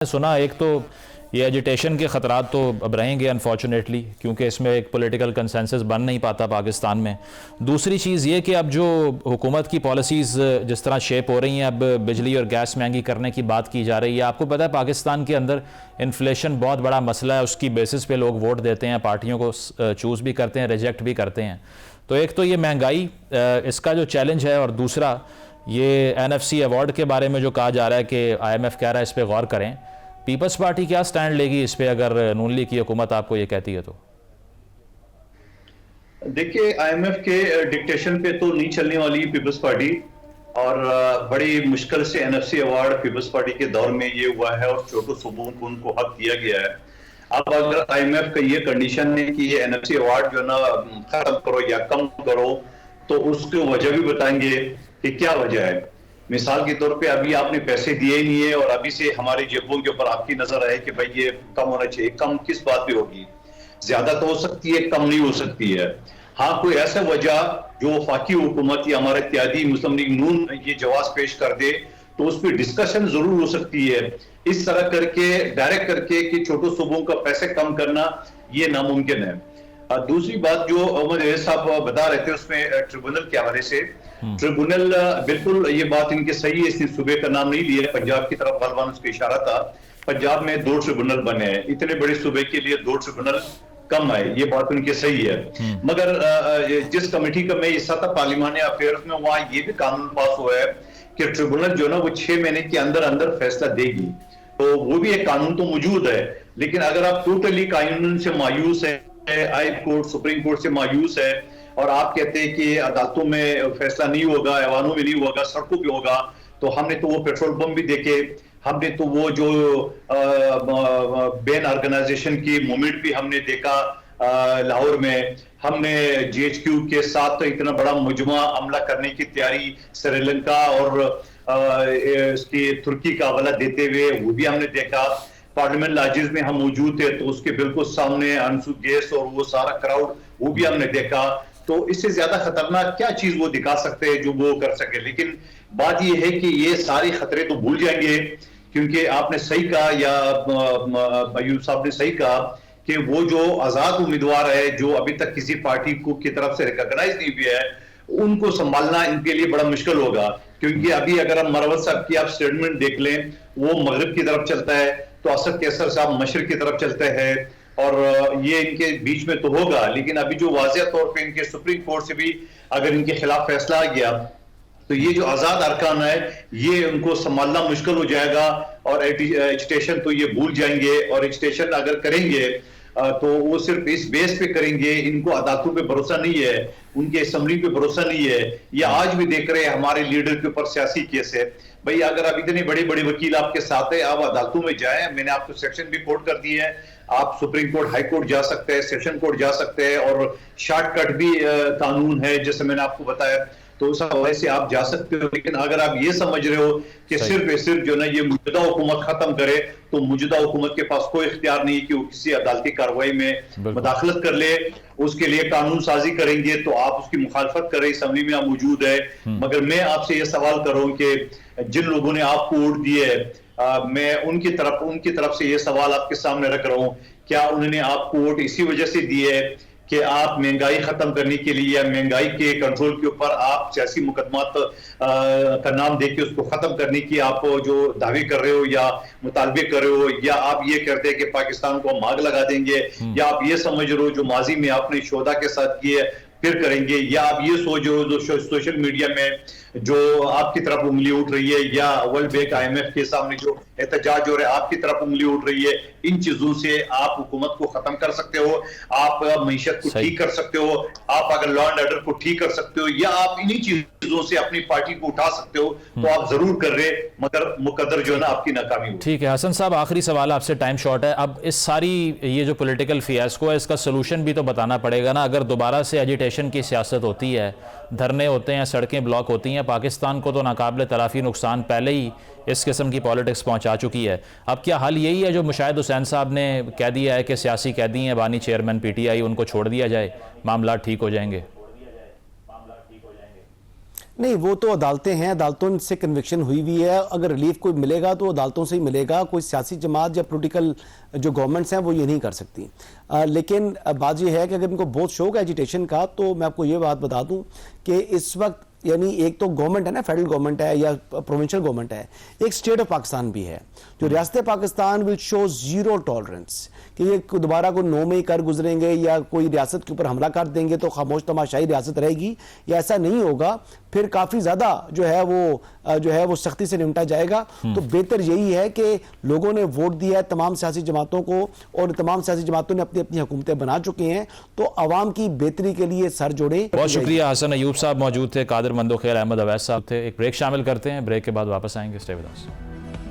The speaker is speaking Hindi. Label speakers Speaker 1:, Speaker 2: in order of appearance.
Speaker 1: सुना एक तो ये एजिटेशन के ख़तरात तो अब रहेंगे अनफॉर्चुनेटली, क्योंकि इसमें एक पॉलिटिकल कंसेंसस बन नहीं पाता पाकिस्तान में। दूसरी चीज़ ये कि अब जो हुकूमत की पॉलिसीज़ जिस तरह शेप हो रही हैं, अब बिजली और गैस महंगी करने की बात की जा रही है। आपको पता है पाकिस्तान के अंदर इन्फ्लेशन बहुत बड़ा मसला है, उसकी बेसिस पे लोग वोट देते हैं, पार्टियों को चूज़ भी करते हैं, रिजेक्ट भी करते हैं। तो एक तो ये महंगाई इसका जो चैलेंज है, और दूसरा ये NFC अवार्ड के बारे में जो कहा जा रहा है कि IMF कह रहा है इस पर गौर करें। पीपल्स पार्टी क्या स्टैंड लेगी इस पे अगर नून लीग की हुकूमत आपको ये कहती है तो?
Speaker 2: देखिए, IMF के डिक्टेशन पे तो नहीं चलने वाली पीपल्स पार्टी। और बड़ी मुश्किल से NFC अवार्ड पीपल्स पार्टी के दौर में ये हुआ है और छोटू सूबों को उनको हक दिया गया है। अब अगर IMF का ये कंडीशन है कि ये NFC अवार्ड जो है ना खत्म करो या कम करो, तो उसकी वजह भी बताएंगे कि क्या वजह है। मिसाल के तौर पे अभी आपने पैसे दिए ही नहीं है और अभी से हमारी जेबों के ऊपर आपकी नजर आए कि भाई ये कम होना चाहिए। कम किस बात पे होगी? ज्यादा तो हो सकती है, कम नहीं हो सकती है। हाँ, कोई ऐसा वजह जो वफाकी हुकूमत या हमारे इत्तेहादी मुस्लिम लीग नून ये जवाब पेश कर दे तो उस पर डिस्कशन जरूर हो सकती है। इस तरह करके डायरेक्ट करके कि छोटे सूबों का पैसे कम करना ये नामुमकिन है। दूसरी बात जो अहमद साहब बता रहे थे उसमें ट्रिब्यूनल के हवाले से, ट्रिब्यूनल बिल्कुल ये बात इनके सही है। इसने सूबे का नाम नहीं लिया, पंजाब की तरफ गलबान उसका इशारा था। पंजाब में 2 ट्रिब्यूनल बने हैं, इतने बड़े सूबे के लिए 2 ट्रिब्यूनल कम आए, ये बात उनकी सही है। मगर जिस कमेटी का मैं हिस्सा था पार्लिमानी अफेयर्स में, वहां ये भी कानून पास हुआ है कि ट्रिब्यूनल जो ना वो 6 महीने के अंदर अंदर फैसला देगी। तो वो भी एक कानून तो मौजूद है। लेकिन अगर आप टोटली कानून से मायूस है, हाई कोर्ट सुप्रीम कोर्ट से मायूस है और आप कहते हैं कि अदालतों में फैसला नहीं होगा, ऐवानों में नहीं होगा, सड़कों पे होगा, तो हमने तो वो पेट्रोल पंप भी देखे, हमने तो वो जो बैन ऑर्गेनाइजेशन की मूवमेंट भी हमने देखा लाहौर में। हमने GHQ के साथ इतना बड़ा मुजमा हमला करने की तैयारी श्रीलंका और इसकी तुर्की का हवाला देते हुए वो भी हमने देखा। पार्लियामेंट लाजिज में हम मौजूद थे तो उसके बिल्कुल सामने आंसू गैस और वो सारा क्राउड वो भी हमने देखा। तो इससे ज्यादा खतरनाक क्या चीज वो दिखा सकते हैं जो वो कर सके। लेकिन बात ये है कि ये सारे खतरे तो भूल जाएंगे, क्योंकि आपने सही कहा या अयूब साहब ने सही कहा कि वो जो आजाद उम्मीदवार है जो अभी तक किसी पार्टी को की तरफ से रिकॉग्नाइज नहीं हुआ है, उनको संभालना इनके लिए बड़ा मुश्किल होगा। क्योंकि अभी अगर हम मरवत साहब की आप स्टेटमेंट देख लें, वो मगरिब की तरफ चलता है, तो असद कैसर साहब मशरिक की तरफ चलते हैं, और ये इनके बीच में तो होगा। लेकिन अभी जो वाज़ेह तौर पे इनके सुप्रीम कोर्ट से भी अगर इनके खिलाफ फैसला आ गया तो ये जो आजाद अरकान है ये उनको संभालना मुश्किल हो जाएगा। और एजिटेशन तो ये भूल जाएंगे, और एजिटेशन अगर करेंगे तो वो सिर्फ इस बेस पे करेंगे। इनको अदालतों पे भरोसा नहीं है, उनके असेंबली पे भरोसा नहीं है। ये आज भी देख रहे हैं हमारे लीडर के ऊपर सियासी केस है। भाई अगर अब इतने बड़े बड़े वकील आपके साथ है, आप अदालतों में जाएं। मैंने आपको सेक्शन भी कोट कर दिए हैं, आप सुप्रीम कोर्ट, हाई कोर्ट जा सकते हैं, सेशन कोर्ट जा सकते हैं, और शॉर्टकट भी कानून है जैसे मैंने आपको बताया, तो उस हवाले से आप जा सकते हो। लेकिन अगर आप ये समझ रहे हो कि सिर्फ जो ना ये मौजूदा हुकूमत खत्म करे, तो मौजूदा हुकूमत के पास कोई इख्तियार नहीं कि वो किसी अदालती कार्रवाई में मुदाखलत कर ले। उसके लिए कानून साजी करेंगे तो आप उसकी मुखालफत करें, असम्बली में आप मौजूद है। मगर मैं आपसे ये सवाल कर रहा हूं कि जिन लोगों ने आपको वोट दिए है, मैं उनकी तरफ से ये सवाल आपके सामने रख रहा हूं, क्या उन्होंने आपको वोट इसी वजह से दिए है कि आप महंगाई खत्म करने के लिए या महंगाई के कंट्रोल के ऊपर आप सियासी मुकदमात का नाम देके उसको खत्म करने की आप जो दावे कर रहे हो या मुतालबे कर रहे हो, या आप ये कहते हैं कि पाकिस्तान को हम आग लगा देंगे, या आप ये समझ रहे हो जो माजी में आपने शोधा के साथ किए फिर करेंगे, या आप ये सोच रहे हो जो सोशल मीडिया में जो आपकी तरफ उंगली उठ रही है, या वर्ल्ड बैंक IMF के सामने जो एहतजाज हो रहा है आपकी तरफ उंगली उठ रही है, इन चीजों से आप हुकूमत को खत्म कर सकते हो, आप मईशत को ठीक कर सकते हो, आप अगर लॉ एंड ऑर्डर को ठीक कर सकते हो, या आप इन्हीं चीजों से अपनी पार्टी को उठा सकते हो, तो आप जरूर कर रहे, मगर मुकद्दर जो है ना आपकी नाकामी हो।
Speaker 1: ठीक है हसन साहब, आखिरी सवाल आपसे, टाइम शॉर्ट है। अब इस सारी ये जो पॉलिटिकल फियास्को है इसका सोल्यूशन भी तो बताना पड़ेगा ना। अगर दोबारा से एजिटेशन की सियासत होती है, धरने होते हैं, सड़कें ब्लॉक होती हैं, पाकिस्तान को तो नाकाबिले तलाफी नुकसान पहले ही इस किस्म की पॉलिटिक्स पहुंचा चुकी है। अब क्या हल यही है जो मुशाहिद हुसैन साहब ने कह दिया है कि सियासी कैदी हैं बानी चेयरमैन PTI, उनको छोड़ दिया जाए, मामला ठीक हो जाएंगे?
Speaker 3: नहीं, वो तो अदालतें हैं, अदालतों से कन्विक्शन हुई हुई है। अगर रिलीफ कोई मिलेगा तो अदालतों से ही मिलेगा। कोई सियासी जमात या पॉलिटिकल जो गवर्नमेंट्स हैं वो ये नहीं कर सकती। लेकिन बात ये है कि अगर इनको बहुत शौक है एजुटेशन का, तो मैं आपको ये बात बता दूं कि इस वक्त यानी एक तो गवर्नमेंट है ना, फेडरल गवर्नमेंट है या प्रोविंशियल गवर्नमेंट है, एक स्टेट ऑफ पाकिस्तान भी है। जो रियासत Pakistan will show zero tolerance कि ये दोबारा को 9 में ही कर गुजरेंगे या कोई रियासत के ऊपर हमला कर देंगे तो खामोश तमाशाई रियासत रहेगी, या ऐसा नहीं होगा। फिर काफ़ी ज़्यादा जो है वो सख्ती से निपटा जाएगा। तो बेहतर यही है कि लोगों ने वोट दिया है तमाम सियासी जमातों को, और तमाम सियासी जमातों ने अपनी अपनी हुकूमतें बना चुके हैं, तो आवाम की बेहतरी के लिए सर जोड़े।
Speaker 1: बहुत शुक्रिया। हसन अयूब साहब मौजूद थे, कादिर मंदोखेर, अहमद अवैस साहब थे। एक ब्रेक शामिल करते हैं, ब्रेक के बाद वापस आएंगे। Stay with us.